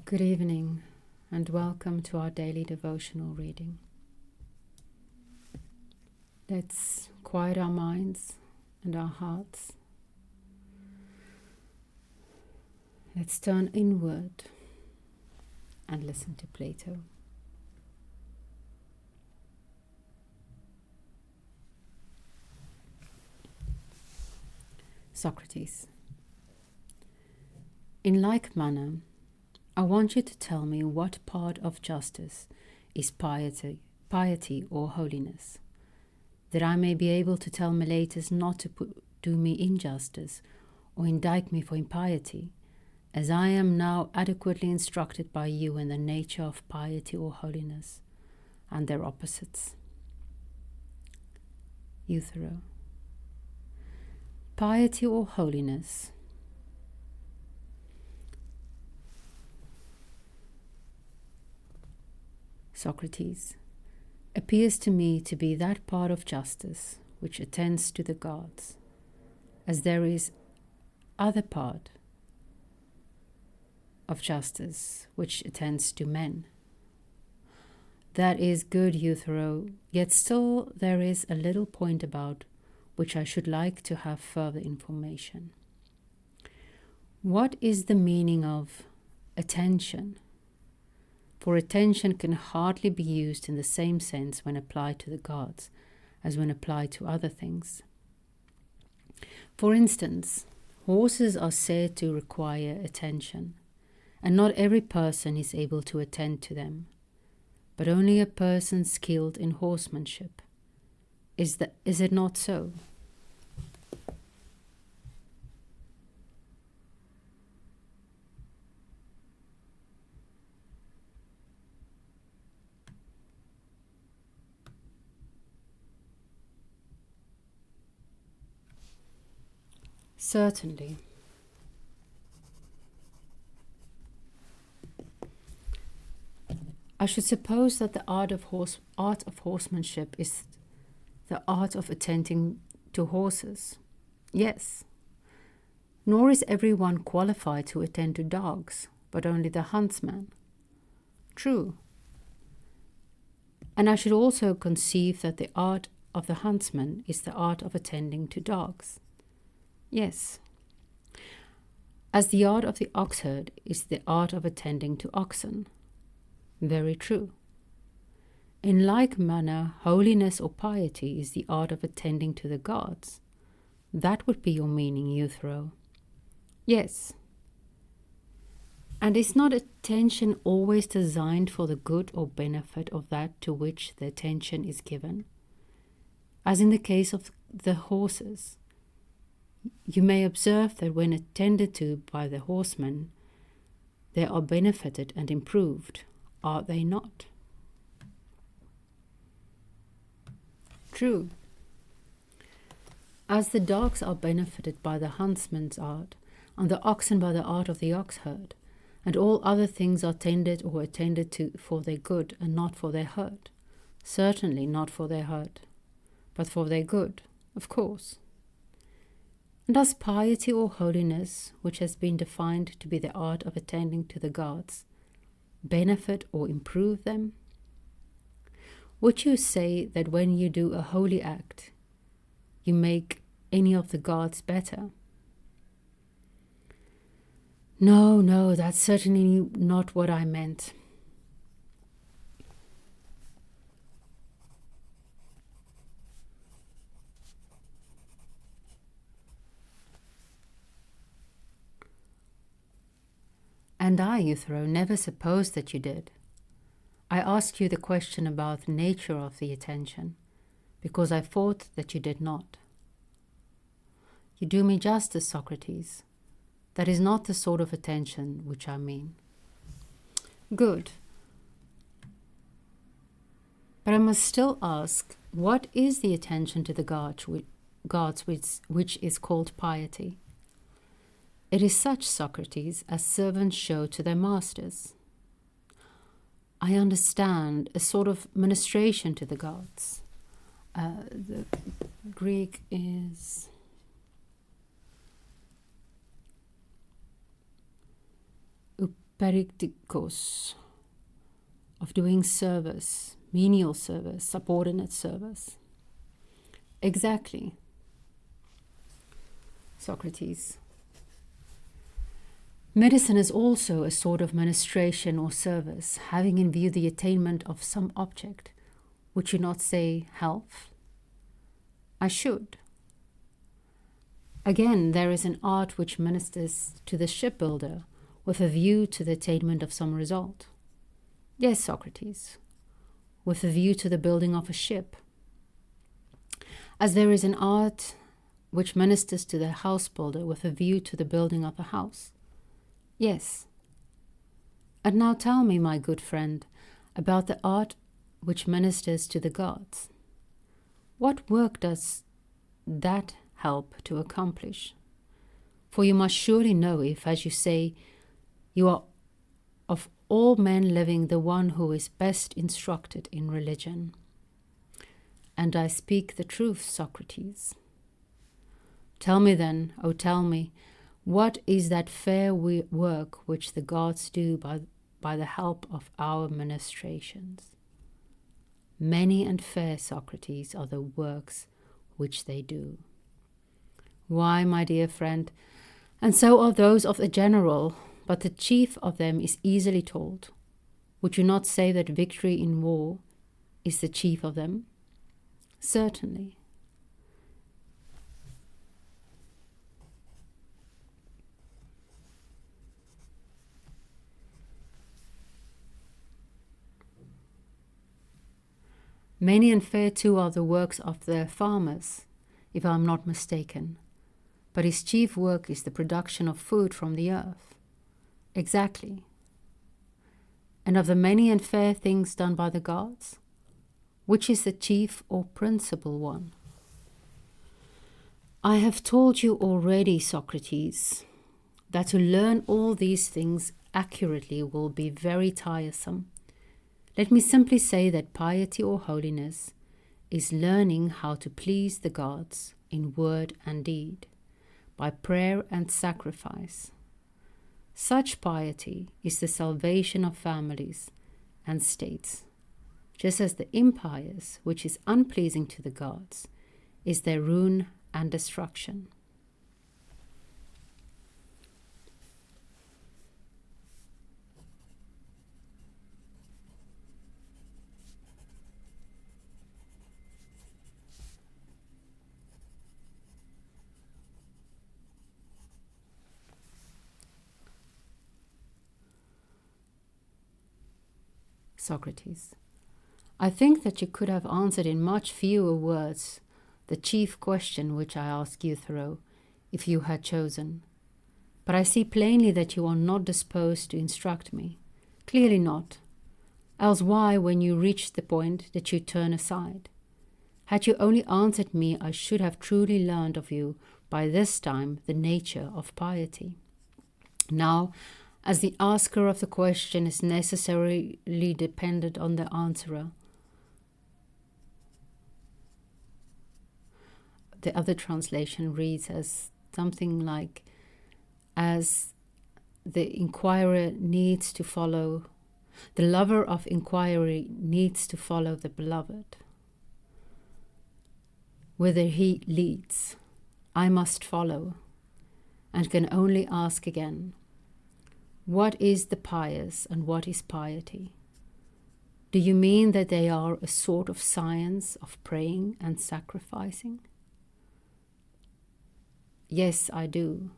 Good evening and welcome to our daily devotional reading. Let's quiet our minds and our hearts. Let's turn inward and listen to Plato. Socrates. In like manner, I want you to tell me what part of justice is piety or holiness, that I may be able to tell Meletus not to do me injustice or indict me for impiety, as I am now adequately instructed by you in the nature of piety or holiness and their opposites. Euthyphro. Piety or holiness. Socrates, appears to me to be that part of justice which attends to the gods, as there is other part of justice which attends to men. That is good, Euthyphro, yet still there is a little point about which I should like to have further information. What is the meaning of attention? For attention can hardly be used in the same sense when applied to the gods as when applied to other things. For instance, horses are said to require attention, and not every person is able to attend to them, but only a person skilled in horsemanship. Is it not so? Certainly. I should suppose that the art of horsemanship is the art of attending to horses. Yes. Nor is everyone qualified to attend to dogs, but only the huntsman. True. And I should also conceive that the art of the huntsman is the art of attending to dogs. Yes. As the art of the oxherd is the art of attending to oxen. Very true. In like manner, holiness or piety is the art of attending to the gods. That would be your meaning, Euthyphro. Yes. And is not attention always designed for the good or benefit of that to which the attention is given? As in the case of the horses, you may observe that when attended to by the horsemen, they are benefited and improved, are they not? True. As the dogs are benefited by the huntsman's art, and the oxen by the art of the oxherd, and all other things are tended or attended to for their good and not for their hurt. Certainly not for their hurt, but for their good, of course. And does piety or holiness, which has been defined to be the art of attending to the gods, benefit or improve them? Would you say that when you do a holy act, you make any of the gods better? No, that's certainly not what I meant. And I, Euthyphro, never supposed that you did. I asked you the question about the nature of the attention, because I thought that you did not. You do me justice, Socrates. That is not the sort of attention which I mean. Good. But I must still ask, what is the attention to the gods which is called piety? It is such, Socrates, as servants show to their masters. I understand, a sort of ministration to the gods. The Greek is periktikos, of doing service, menial service, subordinate service. Exactly. Socrates. Medicine is also a sort of ministration or service, having in view the attainment of some object. Would you not say health? I should. Again, there is an art which ministers to the shipbuilder with a view to the attainment of some result. Yes, Socrates, with a view to the building of a ship. As there is an art which ministers to the house builder with a view to the building of a house. Yes. And now tell me, my good friend, about the art which ministers to the gods. What work does that help to accomplish? For you must surely know if, as you say, you are of all men living the one who is best instructed in religion. And I speak the truth, Socrates. Tell me then, oh tell me, what is that fair work which the gods do by the help of our ministrations? Many and fair, Socrates, are the works which they do. Why, my dear friend, and so are those of the general, but the chief of them is easily told. Would you not say that victory in war is the chief of them? Certainly. Many and fair too are the works of the farmers, if I am not mistaken. But his chief work is the production of food from the earth. Exactly. And of the many and fair things done by the gods, which is the chief or principal one? I have told you already, Socrates, that to learn all these things accurately will be very tiresome. Let me simply say that piety or holiness is learning how to please the gods in word and deed, by prayer and sacrifice. Such piety is the salvation of families and states, just as the impious, which is unpleasing to the gods, is their ruin and destruction. Socrates. I think that you could have answered in much fewer words the chief question which I asked Euthyphro, if you had chosen. But I see plainly that you are not disposed to instruct me. Clearly not. Else why, when you reach the point, did you turn aside? Had you only answered me, I should have truly learned of you by this time the nature of piety. Now, as the asker of the question is necessarily dependent on the answerer, the other translation reads as something like, as the inquirer needs to follow, the lover of inquiry needs to follow the beloved. Whither he leads, I must follow, and can only ask again, what is the pious and what is piety? Do you mean that they are a sort of science of praying and sacrificing? Yes, I do.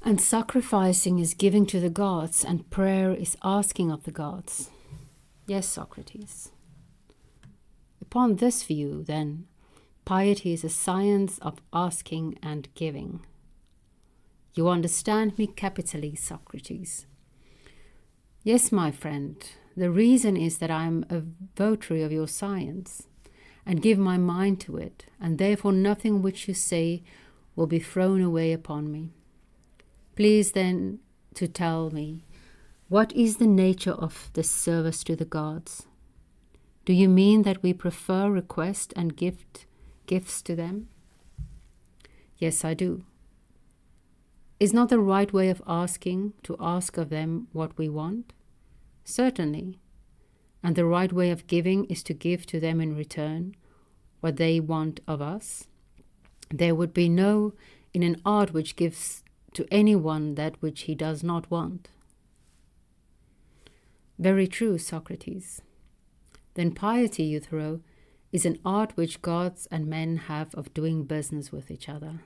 And sacrificing is giving to the gods, and prayer is asking of the gods. Yes, Socrates. Upon this view, then, piety is a science of asking and giving. You understand me capitally, Socrates. Yes, my friend, the reason is that I am a votary of your science, and give my mind to it, and therefore nothing which you say will be thrown away upon me. Please then to tell me, what is the nature of this service to the gods? Do you mean that we prefer request and gifts to them? Yes, I do. Is not the right way of asking to ask of them what we want? Certainly. And the right way of giving is to give to them in return what they want of us. There would be no in an art which gives to anyone that which he does not want. Very true, Socrates. Then piety, Euthyphro, is an art which gods and men have of doing business with each other.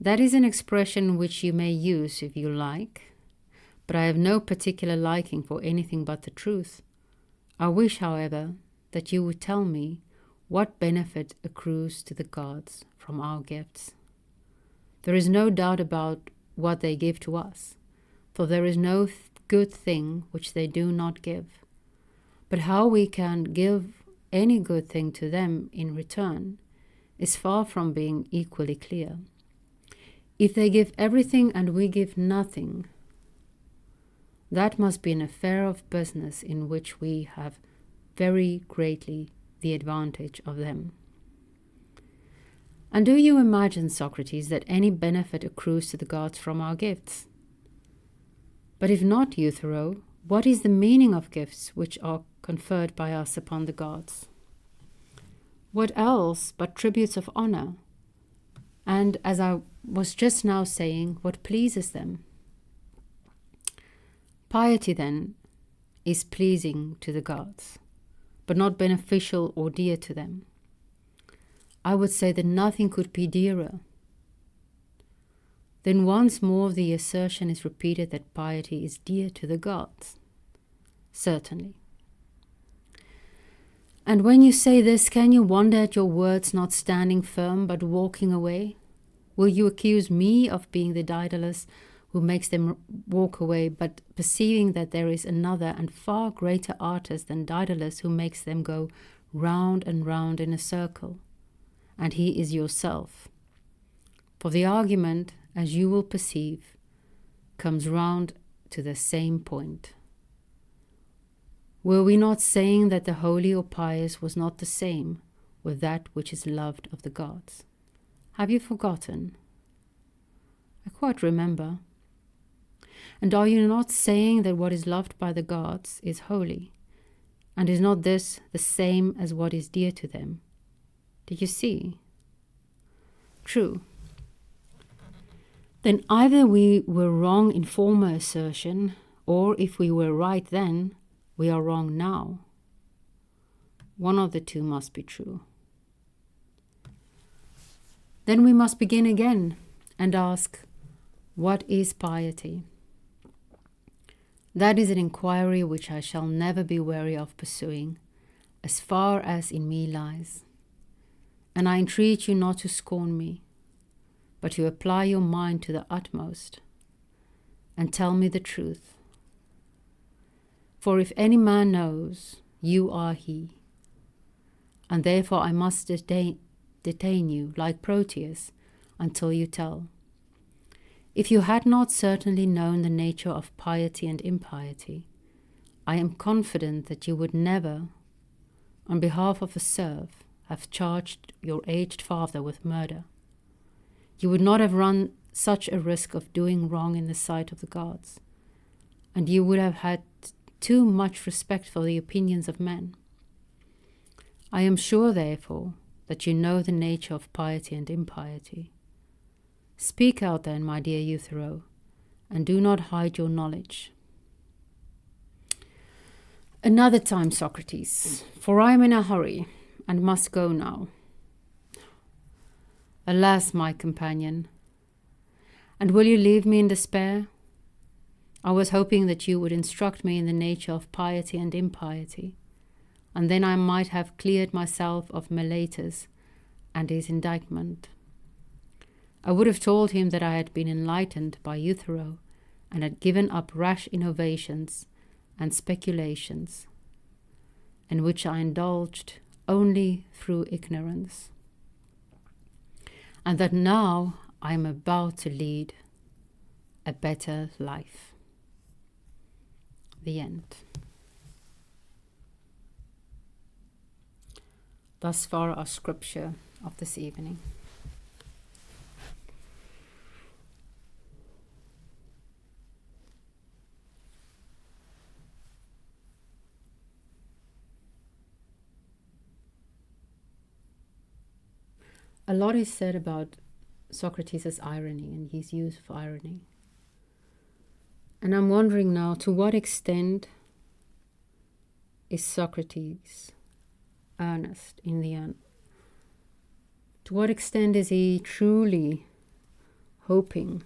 That is an expression which you may use if you like, but I have no particular liking for anything but the truth. I wish, however, that you would tell me what benefit accrues to the gods from our gifts. There is no doubt about what they give to us, for there is no good thing which they do not give. But how we can give any good thing to them in return is far from being equally clear. If they give everything and we give nothing, that must be an affair of business in which we have very greatly the advantage of them. And do you imagine, Socrates, that any benefit accrues to the gods from our gifts? But if not, Euthyphro, what is the meaning of gifts which are conferred by us upon the gods? What else but tributes of honor? And as I was just now saying, what pleases them? Piety, then, is pleasing to the gods, but not beneficial or dear to them. I would say that nothing could be dearer. Then once more the assertion is repeated that piety is dear to the gods. Certainly. And when you say this, can you wonder at your words not standing firm but walking away? Will you accuse me of being the Daedalus who makes them walk away, but perceiving that there is another and far greater artist than Daedalus who makes them go round and round in a circle? And he is yourself. For the argument, as you will perceive, comes round to the same point. Were we not saying that the holy or pious was not the same with that which is loved of the gods? Have you forgotten? I quite remember. And are you not saying that what is loved by the gods is holy? And is not this the same as what is dear to them? Do you see? True. Then either we were wrong in former assertion, or if we were right then, we are wrong now. One of the two must be true. Then we must begin again and ask, what is piety? That is an inquiry which I shall never be weary of pursuing, as far as in me lies. And I entreat you not to scorn me, but to apply your mind to the utmost, and tell me the truth. For if any man knows, you are he, and therefore I must detain you, like Proteus, until you tell. If you had not certainly known the nature of piety and impiety, I am confident that you would never, on behalf of a serf, have charged your aged father with murder. You would not have run such a risk of doing wrong in the sight of the gods, and you would have had too much respect for the opinions of men. I am sure, therefore, that you know the nature of piety and impiety. Speak out then, my dear Euthyphro, and do not hide your knowledge. Another time, Socrates, for I am in a hurry, and must go now. Alas, my companion, and will you leave me in despair? I was hoping that you would instruct me in the nature of piety and impiety, and then I might have cleared myself of Meletus and his indictment. I would have told him that I had been enlightened by Euthyphro and had given up rash innovations and speculations, in which I indulged only through ignorance, and that now I am about to lead a better life. The end. Thus far our scripture of this evening. A lot is said about Socrates' irony and his use of irony. And I'm wondering now, to what extent is Socrates earnest in the end? To what extent is he truly hoping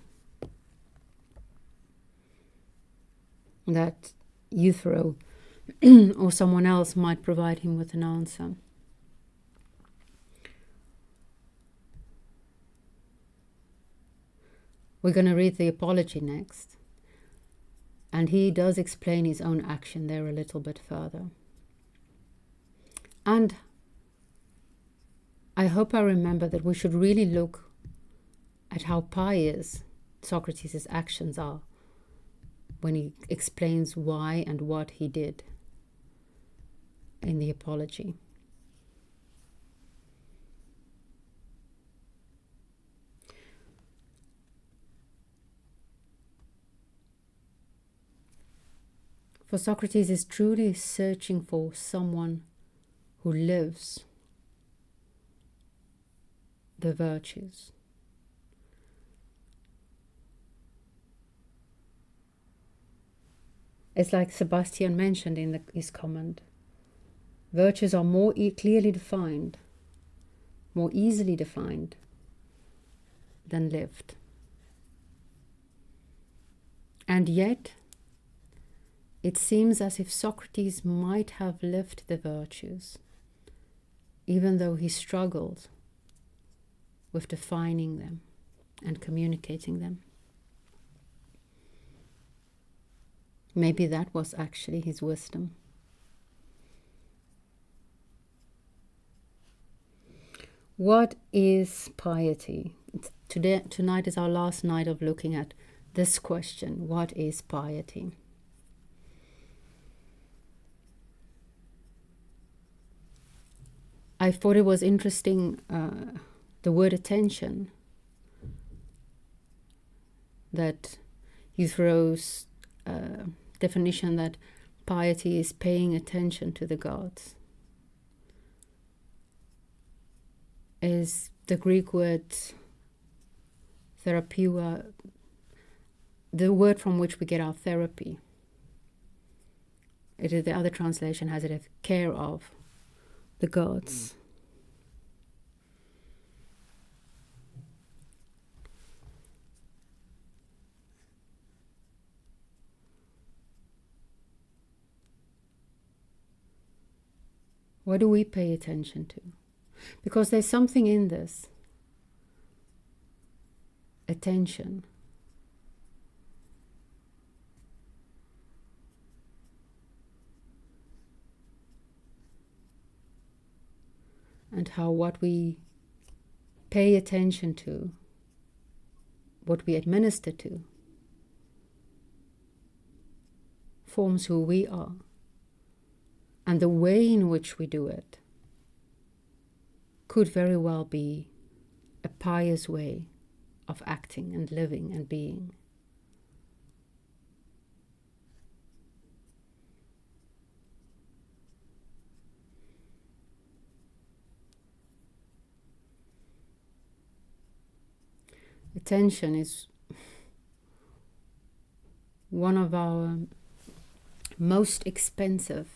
that Euthyphro or someone else might provide him with an answer? We're going to read the Apology next. And he does explain his own action there a little bit further. And I hope I remember that we should really look at how pious Socrates' actions are when he explains why and what he did in the Apology. For Socrates is truly searching for someone who lives the virtues. It's like Sebastian mentioned in his comment. Virtues are more clearly defined, more easily defined than lived. And yet, it seems as if Socrates might have lived the virtues, even though he struggled with defining them and communicating them. Maybe that was actually his wisdom. What is piety? Tonight is our last night of looking at this question. What is piety? I thought it was interesting, the word attention, that Euthyphro's definition that piety is paying attention to the gods, is the Greek word therapia, the word from which we get our therapy. It is, the other translation has it as care of the gods. What do we pay attention to? Because there's something in this attention. And how what we pay attention to, what we administer to, forms who we are. And the way in which we do it could very well be a pious way of acting and living and being. Attention is one of our most expensive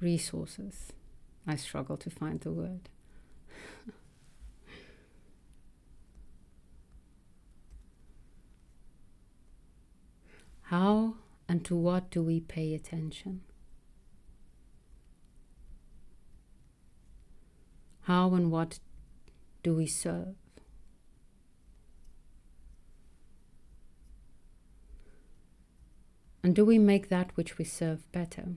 resources. I struggle to find the word. How and to what do we pay attention? How and what do we serve? And do we make that which we serve better?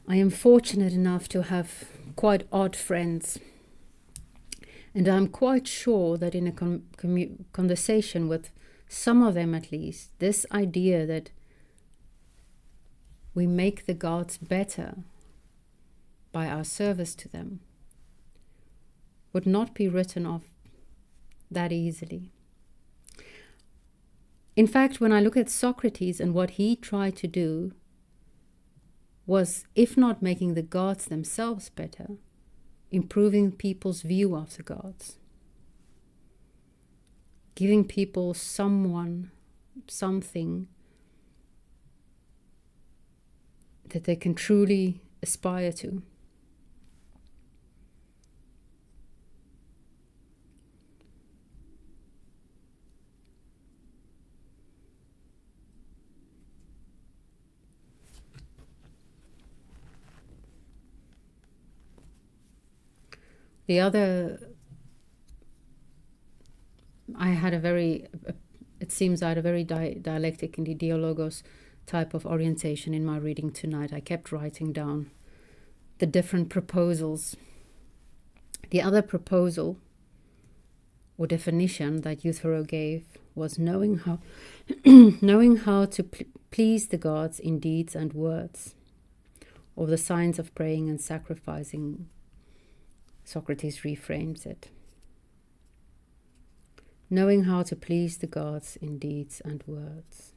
I am fortunate enough to have quite odd friends. And I'm quite sure that in a conversation with some of them at least, this idea that we make the gods better by our service to them would not be written off that easily. In fact, when I look at Socrates and what he tried to do was, if not making the gods themselves better, improving people's view of the gods, giving people something that they can truly aspire to. The other, it seems I had a very dialectic and ideologos type of orientation in my reading tonight. I kept writing down the different proposals. The other proposal or definition that Euthyphro gave was knowing how to please the gods in deeds and words, or the signs of praying and sacrificing. Socrates reframes it. Knowing how to please the gods in deeds and words.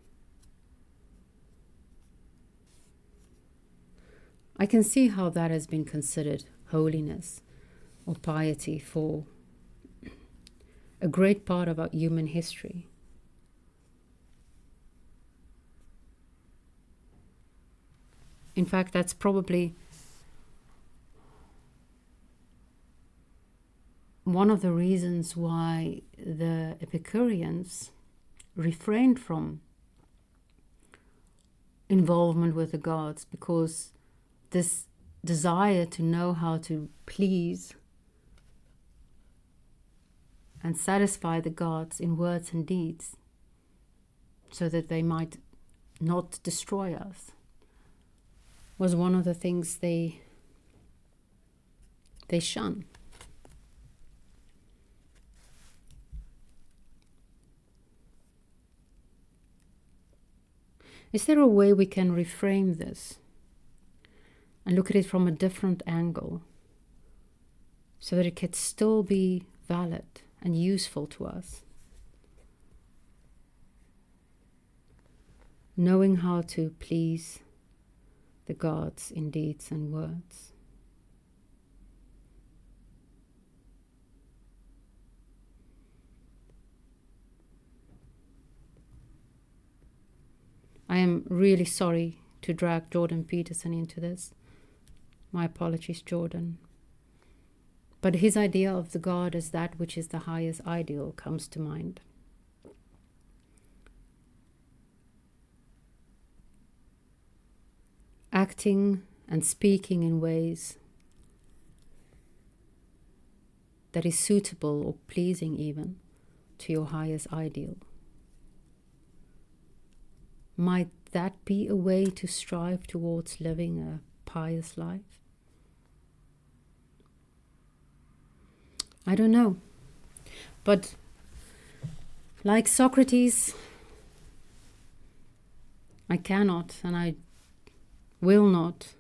I can see how that has been considered holiness or piety for a great part of our human history. In fact, that's probably one of the reasons why the Epicureans refrained from involvement with the gods, because this desire to know how to please and satisfy the gods in words and deeds so that they might not destroy us was one of the things they shun. Is there a way we can reframe this and look at it from a different angle so that it can still be valid and useful to us? Knowing how to please the gods in deeds and words. I am really sorry to drag Jordan Peterson into this. My apologies, Jordan. But his idea of the God as that which is the highest ideal comes to mind. Acting and speaking in ways that is suitable or pleasing even to your highest ideal. Might that be a way to strive towards living a pious life? I don't know. But like Socrates, I cannot and I will not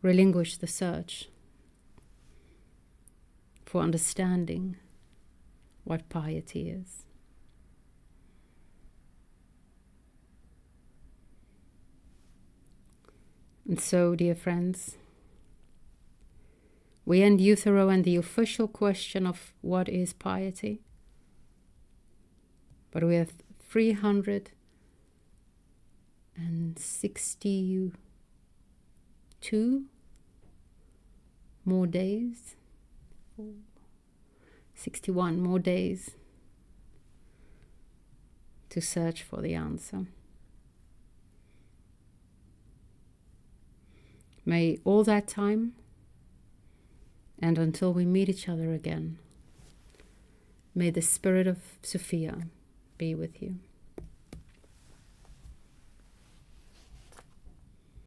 relinquish the search for understanding what piety is. And so, dear friends, we end Euthyphro and the official question of what is piety. But we have 362 more days, 61 more days to search for the answer. May all that time, and until we meet each other again, may the spirit of Sophia be with you.